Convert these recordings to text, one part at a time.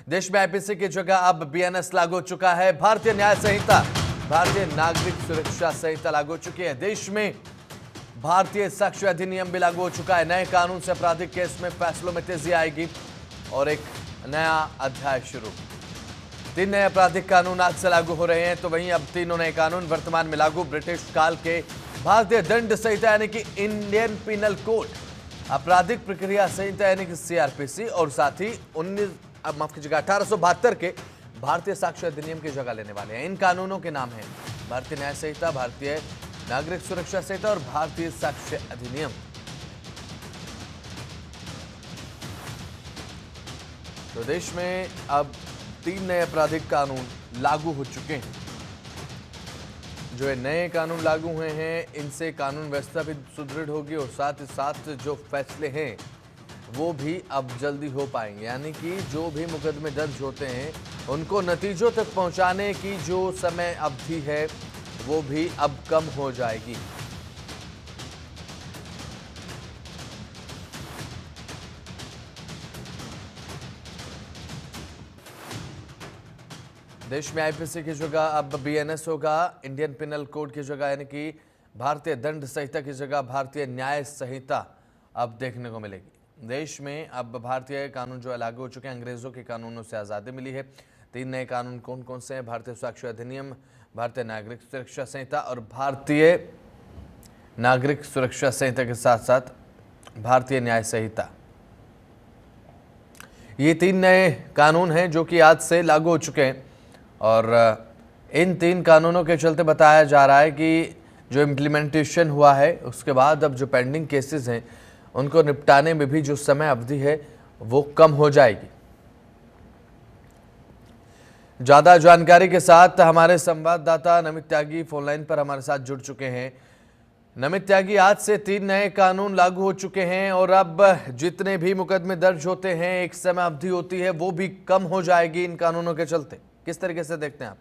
देश में आईपीसी की जगह अब बीएनएस लागू हो चुका है। भारतीय न्याय संहिता, भारतीय नागरिक सुरक्षा संहिता लागू हो चुकी है। देश में भारतीय साक्ष्य अधिनियम भी लागू हो चुका है। नए कानून से आपराधिक केस में फैसलों में तेजी आएगी और एक नया अध्याय शुरू। 3 नए आपराधिक कानून आज से लागू हो रहे हैं, तो वहीं अब तीनों नए कानून वर्तमान में लागू। ब्रिटिश काल के भारतीय दंड संहिता यानी कि इंडियन पिनल कोड, आपराधिक प्रक्रिया संहिता यानी कि सीआरपीसी और साथ ही 1872 के भारतीय साक्ष्य अधिनियम की जगह लेने वाले हैं। इन कानूनों के नाम हैं भारतीय न्याय संहिता, भारतीय नागरिक सुरक्षा संहिता और भारतीय साक्ष्य अधिनियम। तो देश में अब 3 नए आपराधिक कानून लागू हो चुके हैं। जो नए कानून लागू हुए हैं, इनसे कानून व्यवस्था भी सुदृढ़ होगी और साथ ही साथ जो फैसले हैं वो भी अब जल्दी हो पाएंगे। यानी कि जो भी मुकदमे दर्ज होते हैं उनको नतीजों तक पहुंचाने की जो समय अवधि है वो भी अब कम हो जाएगी। देश में आईपीसी की जगह अब बीएनएस होगा, इंडियन पिनल कोड की जगह यानी कि भारतीय दंड संहिता की जगह भारतीय न्याय संहिता अब देखने को मिलेगी। देश में अब भारतीय कानून जो है लागू हो चुके हैं। अंग्रेजों के कानूनों से आज़ादी मिली है। 3 नए कानून कौन कौन से हैं? भारतीय साक्ष्य अधिनियम, भारतीय नागरिक सुरक्षा संहिता और भारतीय नागरिक सुरक्षा संहिता के साथ साथ भारतीय न्याय संहिता। ये 3 नए कानून हैं जो कि आज से लागू हो चुके हैं और इन 3 कानूनों के चलते बताया जा रहा है कि जो इम्प्लीमेंटेशन हुआ है उसके बाद अब जो पेंडिंग केसेस हैं उनको निपटाने में भी जो समय अवधि है वो कम हो जाएगी। ज्यादा जानकारी के साथ हमारे संवाददाता नमित त्यागी फोनलाइन पर हमारे साथ जुड़ चुके हैं। नमित त्यागी, आज से 3 नए कानून लागू हो चुके हैं और अब जितने भी मुकदमे दर्ज होते हैं, एक समय अवधि होती है, वो भी कम हो जाएगी इन कानूनों के चलते। किस तरीके से देखते हैं आप?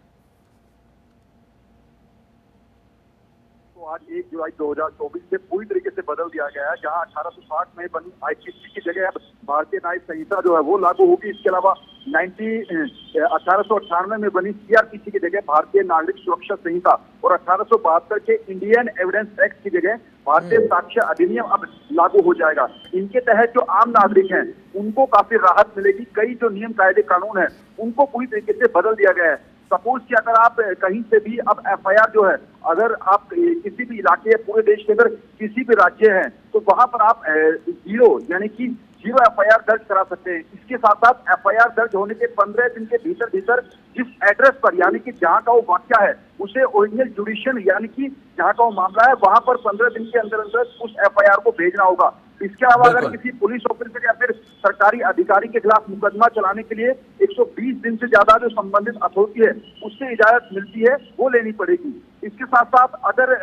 तो आज 1 जुलाई 2024 से पूरी तरीके से बदल दिया गया है। जहां 1860 में बनी आईपीसी की जगह अब भारतीय न्याय संहिता जो है वो लागू होगी। इसके अलावा 1898 में बनी सीआरपीसी की जगह भारतीय नागरिक सुरक्षा संहिता और 1872 के इंडियन एविडेंस एक्ट की जगह भारतीय साक्ष्य अधिनियम अब लागू हो जाएगा। इनके तहत जो आम नागरिक हैं उनको काफी राहत मिलेगी। कई जो नियम कायदे कानून है उनको पूरी तरीके से बदल दिया गया है। सपोज कि अगर आप कहीं से भी अब एफआईआर जो है, अगर आप किसी भी इलाके या पूरे देश के अंदर किसी भी राज्य है तो वहां पर आप 0 यानी कि 0 एफआईआर दर्ज करा सकते हैं। इसके साथ साथ एफआईआर दर्ज होने के 15 दिन के भीतर भीतर जिस एड्रेस पर यानी कि जहां का वो वाक्या है उसे ओरिजिनल जुडिशियल यानी कि जहां का वो मामला है वहां पर 15 दिन के अंदर अंदर उस एफआईआर को भेजना होगा। इसके अलावा अगर किसी पुलिस ऑफिसर या फिर सरकारी अधिकारी के खिलाफ मुकदमा चलाने के लिए 120 दिन से ज्यादा जो संबंधित अथॉरिटी है उससे इजाजत मिलती है वो लेनी पड़ेगी। इसके साथ साथ अगर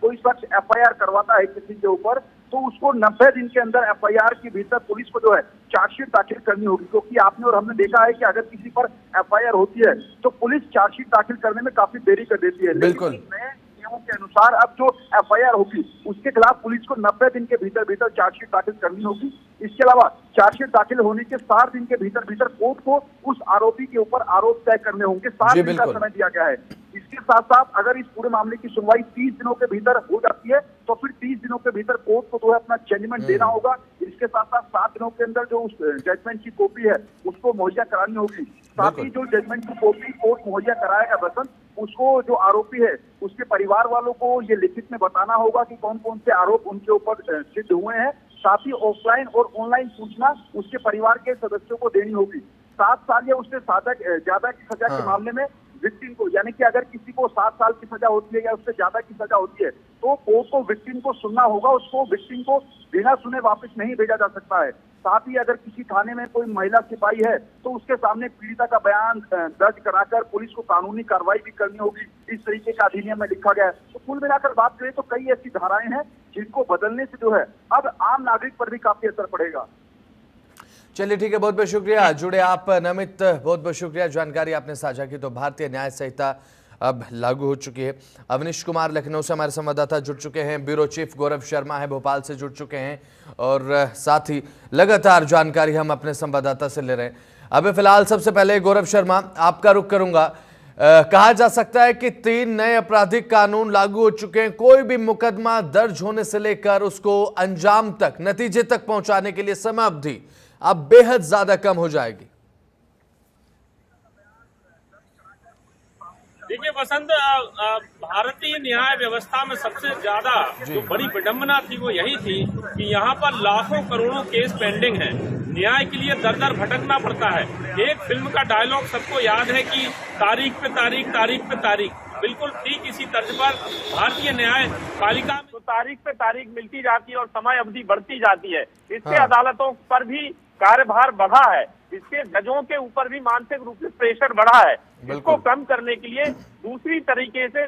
कोई शख्स एफआईआर करवाता है किसी के ऊपर तो उसको 90 दिन के अंदर एफआईआर के भीतर पुलिस को जो है चार्जशीट दाखिल करनी होगी। क्योंकि आपने और हमने देखा है कि अगर किसी पर एफआईआर होती है तो पुलिस चार्जशीट दाखिल करने में काफी देरी कर देती है। बिल्कुल। नए नियमों के अनुसार अब जो एफआईआर होगी उसके खिलाफ पुलिस को 90 दिन के भीतर भीतर चार्जशीट दाखिल करनी होगी। इसके अलावा चार्जशीट दाखिल होने के 60 दिन के भीतर भीतर कोर्ट को उस आरोपी के ऊपर आरोप तय करने होंगे। 60 दिन का समय दिया गया है। इसके साथ साथ अगर इस पूरे मामले की सुनवाई 30 दिनों के भीतर हो जाती है तो फिर 30 दिनों के भीतर कोर्ट को जो है अपना जजमेंट देना होगा। इसके साथ साथ 7 दिनों के अंदर जो उस जजमेंट की कॉपी है उसको मुहैया करानी होगी। साथ ही जो जजमेंट की कॉपी कोर्ट मुहैया कराएगा बसंत, उसको जो आरोपी है उसके परिवार वालों को ये लिखित में बताना होगा कि कौन कौन से आरोप उनके ऊपर सिद्ध हुए हैं। साथ ही ऑफलाइन और ऑनलाइन सूचना उसके परिवार के सदस्यों को देनी होगी। 7 साल या उससे ज्यादा की सजा के मामले में विक्टिम को, यानी कि अगर किसी को 7 साल की सजा होती है या उससे ज्यादा की सजा होती है तो कोर्ट को विक्टिम को सुनना होगा। उसको विक्टिम को बिना सुने वापस नहीं भेजा जा सकता है। साथ ही अगर किसी थाने में कोई महिला सिपाही है तो उसके सामने पीड़िता का बयान दर्ज कराकर पुलिस को कानूनी कार्रवाई भी करनी होगी। इस तरीके का अधिनियम में लिखा गया है। तो कुल मिलाकर बात करें तो कई ऐसी धाराएं हैं जिनको बदलने से जो है अब आम नागरिक पर भी काफी असर पड़ेगा। चलिए ठीक है, बहुत बहुत शुक्रिया जुड़े आप नमित, बहुत बहुत शुक्रिया, जानकारी आपने साझा की। तो भारतीय न्याय संहिता अब लागू हो चुकी है। अवनीश कुमार लखनऊ से हमारे संवाददाता जुड़ चुके हैं, ब्यूरो चीफ गौरव शर्मा है भोपाल से जुड़ चुके हैं और साथ ही लगातार जानकारी हम अपने संवाददाता से ले रहे हैं। अभी फिलहाल सबसे पहले गौरव शर्मा आपका रुख करूंगा। कहा जा सकता है कि 3 नए आपराधिक कानून लागू हो चुके हैं। कोई भी मुकदमा दर्ज होने से लेकर उसको अंजाम तक, नतीजे तक पहुंचाने के लिए समय अवधि अब बेहद ज्यादा कम हो जाएगी। देखिए वसंत, भारतीय न्याय व्यवस्था में सबसे ज्यादा जो बड़ी विडंबना थी वो यही थी कि यहाँ पर लाखों करोड़ों केस पेंडिंग हैं। न्याय के लिए दर दर भटकना पड़ता है। एक फिल्म का डायलॉग सबको याद है कि तारीख पे तारीख, तारीख पे तारीख। बिल्कुल ठीक इसी तर्ज पर भारतीय न्याय पालिका में तो तारीख पे तारीख मिलती जाती है और समय अवधि बढ़ती जाती है। इससे अदालतों पर भी कार्यभार बढ़ा है, इसके जजों के ऊपर भी मानसिक रूप से प्रेशर बढ़ा है। इसको कम करने के लिए दूसरी तरीके से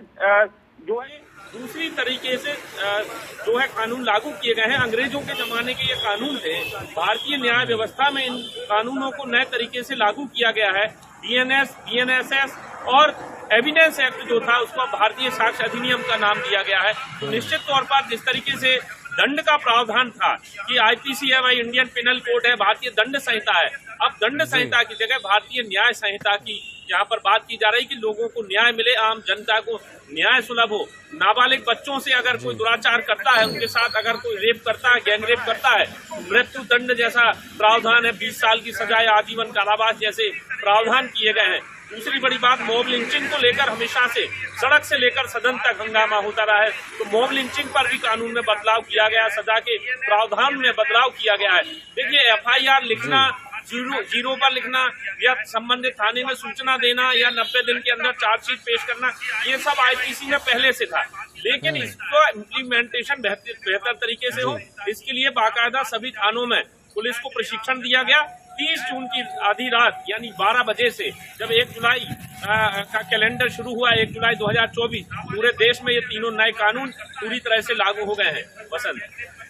जो है कानून लागू किए गए हैं। अंग्रेजों के जमाने के ये कानून थे। भारतीय न्याय व्यवस्था में इन कानूनों को नए तरीके से लागू किया गया है। बीएनएस, बीएनएसएस और एविडेंस एक्ट जो था उसको भारतीय साक्ष्य अधिनियम का नाम दिया गया है। तो निश्चित तौर पर जिस तरीके से दंड का प्रावधान था कि आईपीसी है, इंडियन पिनल कोड है, भारतीय दंड संहिता है, अब दंड संहिता की जगह भारतीय न्याय संहिता की यहाँ पर बात की जा रही कि लोगों को न्याय मिले, आम जनता को न्याय सुलभ हो। नाबालिग बच्चों से अगर कोई दुराचार करता है, उनके साथ अगर कोई रेप करता है, गैंग रेप करता है, मृत्यु दंड जैसा प्रावधान है, 20 साल की सजा या आजीवन कारावास जैसे प्रावधान किए गए हैं। दूसरी बड़ी बात, मॉब लिंचिंग को लेकर हमेशा से सड़क से लेकर सदन तक हंगामा होता रहा है, तो मॉब लिंचिंग पर भी कानून में बदलाव किया गया है, सजा के प्रावधान में बदलाव किया गया है। देखिए एफआईआर लिखना, जीरो पर लिखना या संबंधित थाने में सूचना देना या 90 दिन के अंदर चार्जशीट पेश करना, ये सब आईपीसी में पहले से था, लेकिन इसको इम्प्लीमेंटेशन बेहतर तरीके से हो, इसके लिए बाकायदा सभी थानों में पुलिस को प्रशिक्षण दिया गया। 30 जून की आधी रात यानी 12 बजे से जब 1 जुलाई का कैलेंडर शुरू हुआ, 1 जुलाई 2024, पूरे देश में ये तीनों नए कानून पूरी तरह से लागू हो गए हैं। वसंत,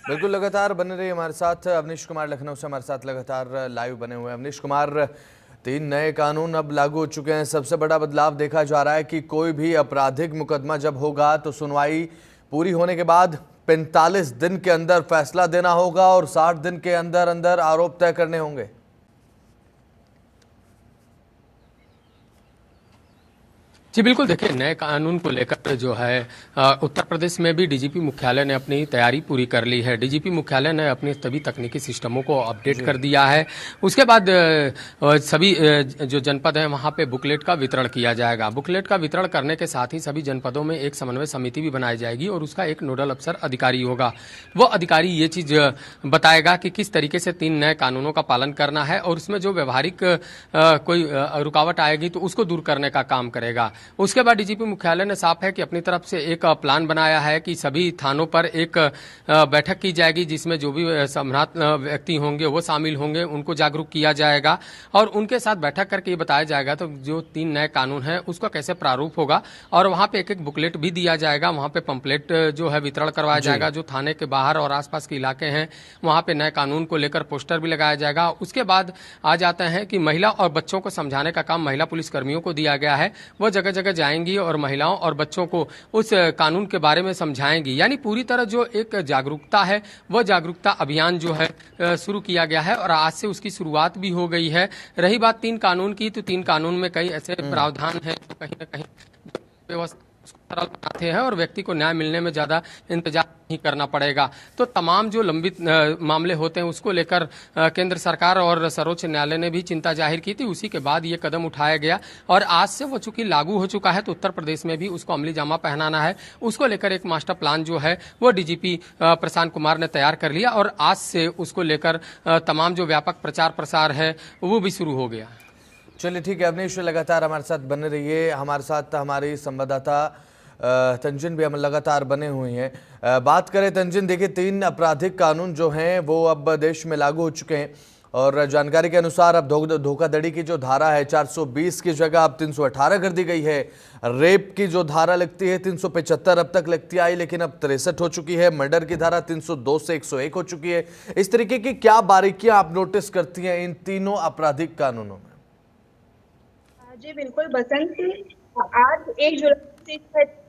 बिल्कुल लगातार बने रहिए हमारे साथ। अवनीश कुमार लखनऊ से हमारे साथ लगातार लाइव बने हुए हैं। अवनीश कुमार, 3 नए कानून अब लागू हो चुके हैं। सबसे बड़ा बदलाव देखा जा रहा है कि कोई भी आपराधिक मुकदमा जब होगा तो सुनवाई पूरी होने के बाद 45 दिन के अंदर फैसला देना होगा और 60 दिन के अंदर अंदर आरोप तय करने होंगे। जी बिल्कुल, देखिए नए कानून को लेकर जो है उत्तर प्रदेश में भी डीजीपी मुख्यालय ने अपनी तैयारी पूरी कर ली है। डीजीपी मुख्यालय ने अपने सभी तकनीकी सिस्टमों को अपडेट कर दिया है। उसके बाद सभी जो जनपद हैं वहाँ पे बुकलेट का वितरण किया जाएगा। बुकलेट का वितरण करने के साथ ही सभी जनपदों में एक समन्वय समिति भी बनाई जाएगी और उसका एक नोडल अफसर अधिकारी होगा। वो अधिकारी ये चीज बताएगा कि किस तरीके से 3 नए कानूनों का पालन करना है और उसमें जो व्यवहारिक कोई रुकावट आएगी तो उसको दूर करने का काम करेगा। उसके बाद डीजीपी मुख्यालय ने साफ है कि अपनी तरफ से एक प्लान बनाया है कि सभी थानों पर एक बैठक की जाएगी जिसमें जो भी सम्राट व्यक्ति होंगे वो शामिल होंगे, उनको जागरूक किया जाएगा और उनके साथ बैठक करके ये बताया जाएगा तो जो 3 नए कानून है उसका कैसे प्रारूप होगा और वहां पे एक बुकलेट भी दिया जाएगा। वहां पे पंपलेट जो है वितरण करवाया जाएगा। जो थाने के बाहर और आसपास के इलाके हैं वहां पे नए कानून को लेकर पोस्टर भी लगाया जाएगा। उसके बाद आ जाते हैं कि महिला और बच्चों को समझाने का काम महिला पुलिस कर्मियों को दिया गया है। वो जगह जगह जाएंगी और महिलाओं और बच्चों को उस कानून के बारे में समझाएंगी। यानी पूरी तरह जो एक जागरूकता है वो जागरूकता अभियान जो है शुरू किया गया है और आज से उसकी शुरुआत भी हो गई है। रही बात 3 कानून की, तो 3 कानून में कई ऐसे प्रावधान है जो कहीं न कहीं व्यवस्था सरल बनाते हैं और व्यक्ति को न्याय मिलने में ज्यादा इंतजार नहीं करना पड़ेगा। तो तमाम जो लंबित मामले होते हैं उसको लेकर केंद्र सरकार और सर्वोच्च न्यायालय ने भी चिंता जाहिर की थी। उसी के बाद ये कदम उठाया गया और आज से वो चूंकि लागू हो चुका है तो उत्तर प्रदेश में भी उसको अमली जामा पहनाना है। उसको लेकर एक मास्टर प्लान जो है वो डीजीपी प्रशांत कुमार ने तैयार कर लिया और आज से उसको लेकर तमाम जो व्यापक प्रचार प्रसार है वो भी शुरू हो गया। चलिए ठीक है अवनीश, लगातार हमारे साथ बने रहिए। हमारे साथ हमारी संवाददाता तंजिन भी हम लगातार बने हुए हैं। बात करें तंजिन, देखिए 3 आपराधिक कानून जो हैं वो अब देश में लागू हो चुके हैं और जानकारी के अनुसार अब धोखाधड़ी की जो धारा है 420 की जगह अब 318 कर दी गई है। रेप की जो धारा लगती है 375 अब तक लगती आई लेकिन अब 63 हो चुकी है। मर्डर की धारा 302 से 101 हो चुकी है। इस तरीके की क्या बारीकियां आप नोटिस करती हैं इन तीनों आपराधिक कानूनों में? जी बिल्कुल बसंत, आज 1 जुलाई से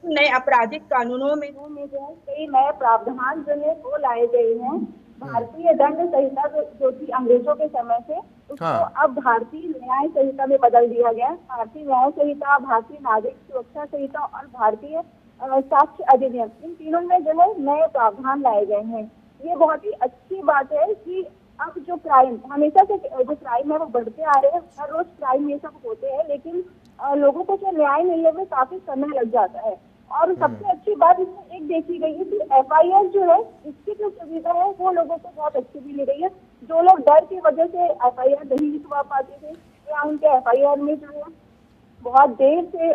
नए आपराधिक कानूनों में जो है कई नए प्रावधान जो है वो लाए गए हैं। भारतीय दंड संहिता जो थी अंग्रेजों के समय से, उसको हाँ। अब भारतीय न्याय संहिता में बदल दिया गया है। भारतीय न्याय संहिता, भारतीय नागरिक सुरक्षा संहिता और भारतीय साक्ष्य अधिनियम, इन तीनों में जो है नए प्रावधान लाए गए हैं। ये बहुत ही अच्छी बात है कि अब जो क्राइम हमेशा से जो क्राइम है वो बढ़ते आ रहे हैं, हर रोज क्राइम ये सब होते हैं, लेकिन लोगों को जो न्याय मिलने में काफी समय लग जाता है। और सबसे अच्छी बात इसमें एक देखी गई है कि FIR जो है, इसकी जो सुविधा है वो लोगों को बहुत अच्छी मिल रही है। जो लोग डर की वजह से FIR नहीं लिखवा पाते थे या उनके FIR में जो है बहुत देर से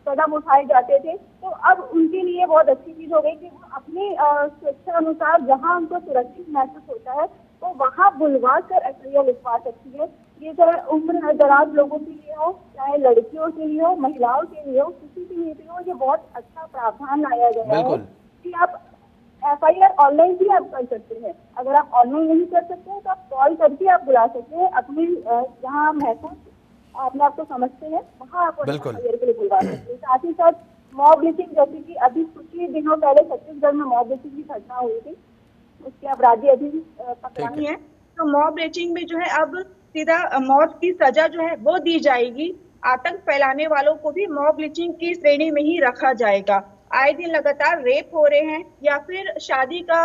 कदम उठाए जाते थे, तो अब उनके लिए बहुत अच्छी चीज हो गई कि वो अपनी स्वेच्छा अनुसार जहाँ उनको सुरक्षित महसूस होता है तो वहाँ बुलवा कर FIR लिखवा सकती है। ये चाहे उम्र दराज लोगों के लिए हो, चाहे लड़कियों के लिए हो, महिलाओं के लिए हो, किसी के लिए भी हो, ये बहुत अच्छा प्रावधान लाया गया है कि आप FIR ऑनलाइन भी आप कर सकते हैं। अगर आप ऑनलाइन नहीं कर सकते हैं तो आप कॉल करके आप बुला सकते हैं, अपनी जहाँ महसूस अपने आप को समझते हैं वहाँ आप FIR के लिए बुलवा सकते हैं। साथ ही साथ मॉब लिंचिंग, जैसे कि अभी कुछ ही दिनों पहले छत्तीसगढ़ में मॉब लिंचिंग की घटना हुई थी, उसके अपराधी अभी पकड़ानी है, तो मॉब लिंचिंग में जो है अब सीधा मौत की सजा जो है वो दी जाएगी। आतंक फैलाने वालों को भी मॉब लिंचिंग की श्रेणी में ही रखा जाएगा। आए दिन लगातार रेप हो रहे हैं या फिर शादी का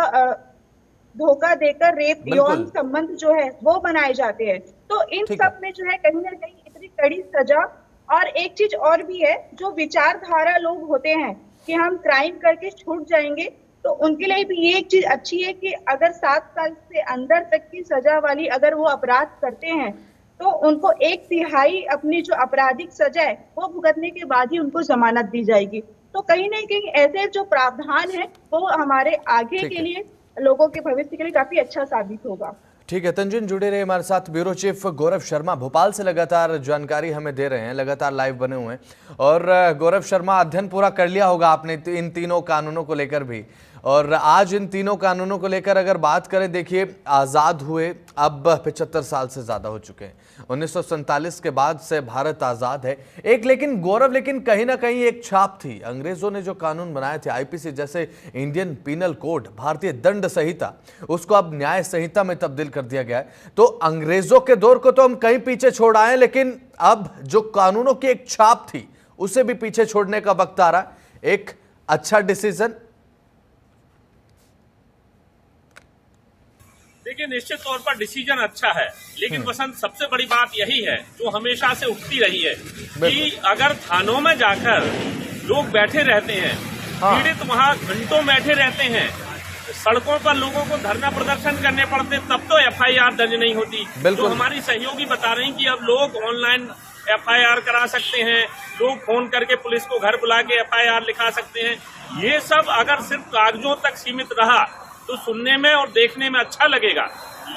धोखा देकर रेप यौन संबंध जो है वो बनाए जाते हैं, तो इन सब में जो है कहीं ना कहीं इतनी कड़ी सजा। और एक चीज और भी है, जो विचारधारा लोग होते हैं कि हम क्राइम करके छूट जाएंगे, तो उनके लिए भी ये एक चीज अच्छी है कि अगर 7 साल से अंदर तक की सजा वाली अगर वो अपराध करते हैं तो उनको 1/3 अपनी जो आपराधिक सजा है वो भुगतने के बाद ही उनको जमानत दी जाएगी। तो कहीं ना कहीं ऐसे जो प्रावधान है वो हमारे आगे के लिए, लोगों के भविष्य के लिए काफी अच्छा साबित होगा। ठीक है, तंजिन जुड़े रहे हमारे साथ। ब्यूरो चीफ गौरव शर्मा भोपाल से लगातार जानकारी हमें दे रहे हैं, लगातार लाइव बने हुए हैं। और गौरव शर्मा, अध्ययन पूरा कर लिया होगा आपने इन तीनों कानूनों को लेकर भी, और आज इन तीनों कानूनों को लेकर अगर बात करें, देखिए आज़ाद हुए अब 75 साल से ज़्यादा हो चुके हैं। 1947 के बाद से भारत आज़ाद है। लेकिन गौरव, लेकिन कहीं ना कहीं एक छाप थी। अंग्रेज़ों ने जो कानून बनाए थे, IPC जैसे इंडियन पीनल कोड, भारतीय दंड संहिता, उसको अब न्याय संहिता में तब्दील कर दिया गया है। तो अंग्रेज़ों के दौर को तो हम कहीं पीछे छोड़ आए, लेकिन अब जो कानूनों की एक छाप थी उसे भी पीछे छोड़ने का वक्त आ रहा है। एक अच्छा डिसीजन। देखिए, निश्चित तौर पर डिसीजन अच्छा है, लेकिन वसंत सबसे बड़ी बात यही है जो हमेशा से उठती रही है कि अगर थानों में जाकर लोग बैठे रहते हैं, पीड़ित वहां घंटों बैठे रहते हैं, सड़कों पर लोगों को धरना प्रदर्शन करने पड़ते, तब तो FIR दर्ज नहीं होती। तो हमारी सहयोगी बता रहे हैं कि अब लोग ऑनलाइन FIR करा सकते हैं, लोग फोन करके पुलिस को घर बुला के FIR लिखा सकते हैं। ये सब अगर सिर्फ कागजों तक सीमित रहा तो सुनने में और देखने में अच्छा लगेगा,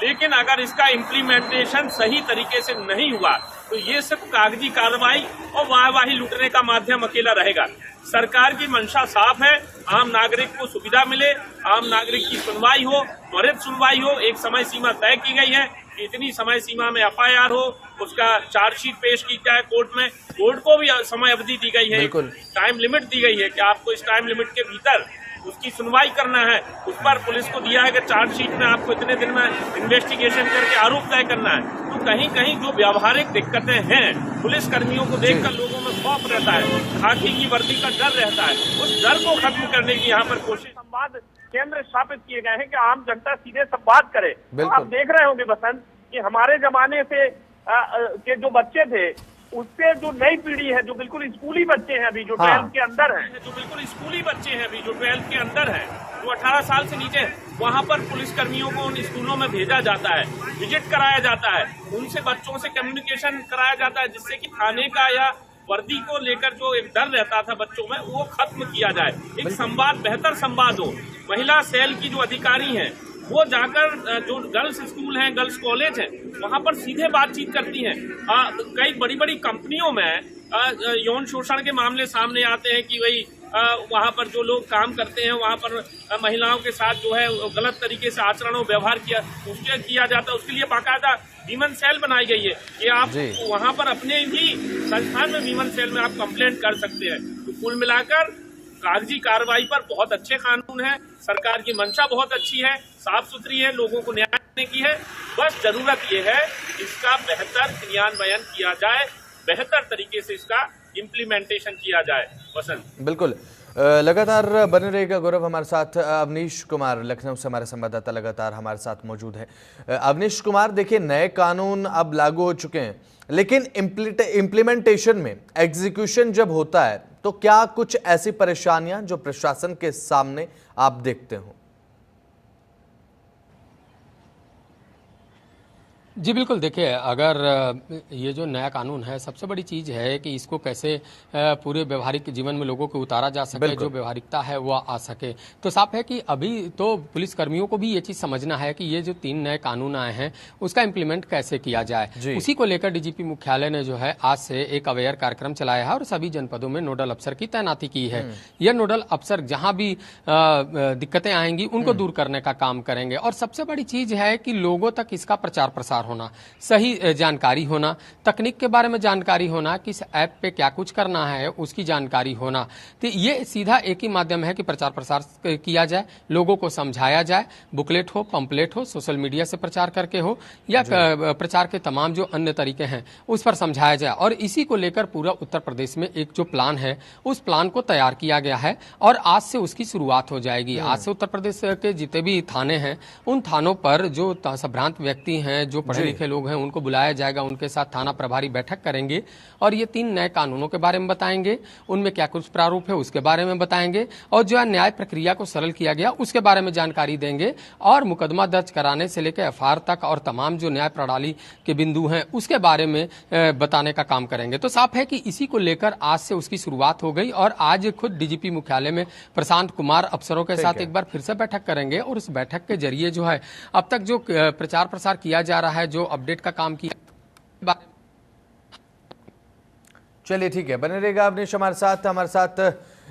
लेकिन अगर इसका इम्प्लीमेंटेशन सही तरीके से नहीं हुआ तो ये सिर्फ कागजी कार्रवाई और वाहवाही लूटने का माध्यम अकेला रहेगा। सरकार की मंशा साफ है, आम नागरिक को सुविधा मिले, आम नागरिक की सुनवाई हो, त्वरित सुनवाई हो। एक समय सीमा तय की गई है कि इतनी समय सीमा में FIR हो, उसका चार्जशीट पेश की जाए कोर्ट में। कोर्ट को भी समय अवधि दी गई है, टाइम लिमिट दी गई है कि आपको इस टाइम लिमिट के भीतर उसकी सुनवाई करना है। उस पर पुलिस को दिया है कि चार्जशीट में आपको इतने दिन में इन्वेस्टिगेशन करके आरोप तय करना है। तो कहीं कहीं जो व्यावहारिक दिक्कतें हैं, पुलिस कर्मियों को देखकर लोगों में खौफ रहता है, खाकी की वर्दी का डर रहता है, उस डर को खत्म करने की यहाँ पर कोशिश। संवाद केंद्र स्थापित किए गए हैं कि आम जनता सीधे संवाद करे। आप देख रहे होंगे बसंत कि हमारे जमाने से के जो बच्चे थे, उससे जो नई पीढ़ी है, जो बिल्कुल स्कूली बच्चे हैं अभी, जो 12th के अंदर हैं, जो बिल्कुल स्कूली बच्चे हैं अभी, जो 12th के अंदर हैं, जो 18 साल से नीचे, वहां पर पुलिस कर्मियों को उन स्कूलों में भेजा जाता है, विजिट कराया जाता है, उनसे बच्चों से कम्युनिकेशन कराया जाता है, जिससे कि थाने का या वर्दी को लेकर जो एक डर रहता था बच्चों में, वो खत्म किया जाए। एक संवाद, बेहतर संवाद हो। महिला सेल की जो अधिकारी हैं वो जाकर जो गर्ल्स स्कूल हैं, गर्ल्स कॉलेज हैं, वहां पर सीधे बातचीत करती हैं। कई बड़ी बड़ी कंपनियों में यौन शोषण के मामले सामने आते हैं कि भाई वहां पर जो लोग काम करते हैं वहां पर महिलाओं के साथ जो है गलत तरीके से आचरण और व्यवहार किया जाता है। उसके लिए बाकायदा वीमन सेल बनाई गई है कि आप वहां पर अपने ही संस्थान में वीमन सेल में आप कंप्लेंट कर सकते हैं। तो कुल मिलाकर कागजी कार्रवाई पर बहुत अच्छे कानून हैं। सरकार की मंशा बहुत अच्छी है, साफ सुथरी है, लोगों को न्याय देने की है। बस जरूरत ये है इसका बेहतर क्रियान्वयन किया जाए, बेहतर तरीके से इसका इम्प्लीमेंटेशन किया जाए। वसंत, बिल्कुल, लगातार बने रहेगा गौरव हमारे साथ। अवनीश कुमार लखनऊ से हमारे संवाददाता लगातार हमारे साथ मौजूद है। अवनीश कुमार, देखिए नए कानून अब लागू हो चुके हैं, लेकिन इम्प्लीमेंटेशन में एग्जीक्यूशन जब होता है तो क्या कुछ ऐसी परेशानियां जो प्रशासन के सामने आप देखते हो? जी बिल्कुल, देखिए अगर ये जो नया कानून है, सबसे बड़ी चीज़ है कि इसको कैसे पूरे व्यवहारिक जीवन में लोगों को उतारा जा सके, जो व्यवहारिकता है वो आ सके। तो साफ है कि अभी तो पुलिस कर्मियों को भी ये चीज़ समझना है कि ये जो 3 नए कानून आए हैं उसका इम्प्लीमेंट कैसे किया जाए। उसी को लेकर डीजीपी मुख्यालय ने जो है आज से एक अवेयर कार्यक्रम चलाया है और सभी जनपदों में नोडल अफसर की तैनाती की है। यह नोडल अफसर जहां भी दिक्कतें आएंगी उनको दूर करने का काम करेंगे। और सबसे बड़ी चीज है कि लोगों तक इसका प्रचार प्रसार होना, सही जानकारी होना, तकनीक के बारे में जानकारी होना, किस ऐप पे क्या कुछ करना है उसकी जानकारी होना। तो ये सीधा एक ही माध्यम है कि प्रचार प्रसार किया जाए, लोगों को समझाया जाए, बुकलेट हो, पंपलेट हो, सोशल मीडिया से प्रचार करके हो या प्रचार के तमाम जो अन्य तरीके हैं उस पर समझाया जाए। और इसी को लेकर पूरा उत्तर प्रदेश में एक जो प्लान है उस प्लान को तैयार किया गया है और आज से उसकी शुरुआत हो जाएगी। आज से उत्तर प्रदेश के जितने भी थाने हैं उन थानों पर जो संभ्रांत व्यक्ति हैं, जो पढ़े लिखे लोग हैं, उनको बुलाया जाएगा, उनके साथ थाना प्रभारी बैठक करेंगे और ये 3 नए कानूनों के बारे में बताएंगे, उनमें क्या कुछ प्रारूप है उसके बारे में बताएंगे और जो न्याय प्रक्रिया को सरल किया गया उसके बारे में जानकारी देंगे और मुकदमा दर्ज कराने से लेकर एफआईआर तक और तमाम जो न्याय प्रणाली के बिंदु हैं उसके बारे में बताने का काम करेंगे। तो साफ है कि इसी को लेकर आज से उसकी शुरुआत हो गई और आज खुद डीजीपी मुख्यालय में प्रशांत कुमार अफसरों के साथ एक बार फिर से बैठक करेंगे और उस बैठक के जरिए जो है अब तक जो प्रचार प्रसार किया जा रहा है, जो अपडेट का काम किया। चलिए ठीक है, बने रहेगा अवनीश हमारे साथ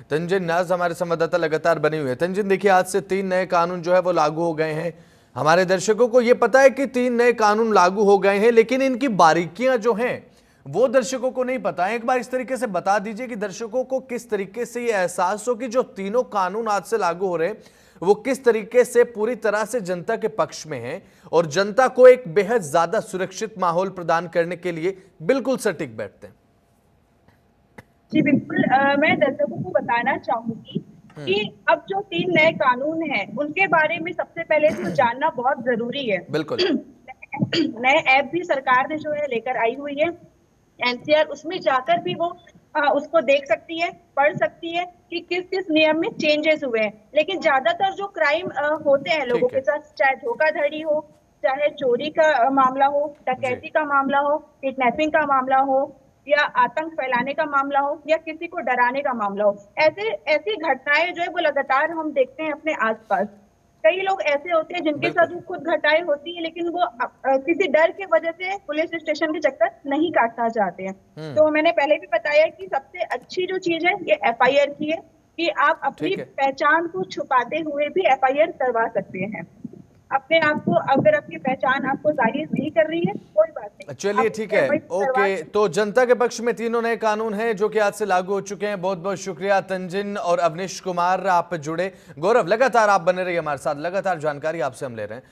तंजिन नाज हमारे संवाददाता लगातार बने हुए हैं। तंजिन, देखिए आज से 3 नए कानून जो है वो लागू हो गए हैं। हमारे दर्शकों को ये पता है कि 3 नए कानून लागू हो गए हैं, लेकिन इनकी बारीकियां जो हैं वो दर्शकों को नहीं पता है। एक बार इस तरीके से बता दीजिए कि दर्शकों को किस तरीके से ये एहसास हो कि जो तीनों कानून आज से लागू हो रहे हैं वो किस तरीके से पूरी तरह से जनता के पक्ष में है और जनता को एक बेहद ज्यादा सुरक्षित माहौल प्रदान करने के लिए बिल्कुल सटीक बैठते हैं। जी बिल्कुल, मैं दर्शकों को बताना चाहूंगी कि अब जो 3 नए कानून हैं उनके बारे में सबसे पहले तो जानना बहुत जरूरी है। बिल्कुल। नए ऐप भी सरकार ने जो है लेकर आई हुई है एनसीआर, उसमें जाकर भी वो उसको देख सकती है, पढ़ सकती है कि किस किस नियम में चेंजेस हुए हैं। लेकिन ज्यादातर जो क्राइम होते हैं लोगों के साथ, चाहे धोखाधड़ी हो, चाहे चोरी का मामला हो, डकैती का मामला हो, किडनैपिंग का मामला हो या आतंक फैलाने का मामला हो या किसी को डराने का मामला हो, ऐसी घटनाएं जो है वो लगातार हम देखते हैं अपने आसपास। कई लोग ऐसे होते हैं जिनके साथ खुद घटनाएं होती है लेकिन वो किसी डर की वजह से पुलिस स्टेशन के चक्कर नहीं काटना चाहते हैं। तो मैंने पहले भी बताया कि सबसे अच्छी जो चीज है ये एफआईआर की है कि आप अपनी पहचान को छुपाते हुए भी एफआईआर करवा सकते हैं। अपने आप को, अगर आपकी पहचान आपको जाहिर नहीं कर रही है कोई बात नहीं। चलिए ठीक है, ओके। तो जनता के पक्ष में 3 नए कानून हैं जो कि आज से लागू हो चुके हैं। बहुत बहुत शुक्रिया तंजिन और अवनीश कुमार, आप जुड़े। गौरव, लगातार आप बने रहिए हमारे साथ, लगातार जानकारी आपसे हम ले रहे हैं।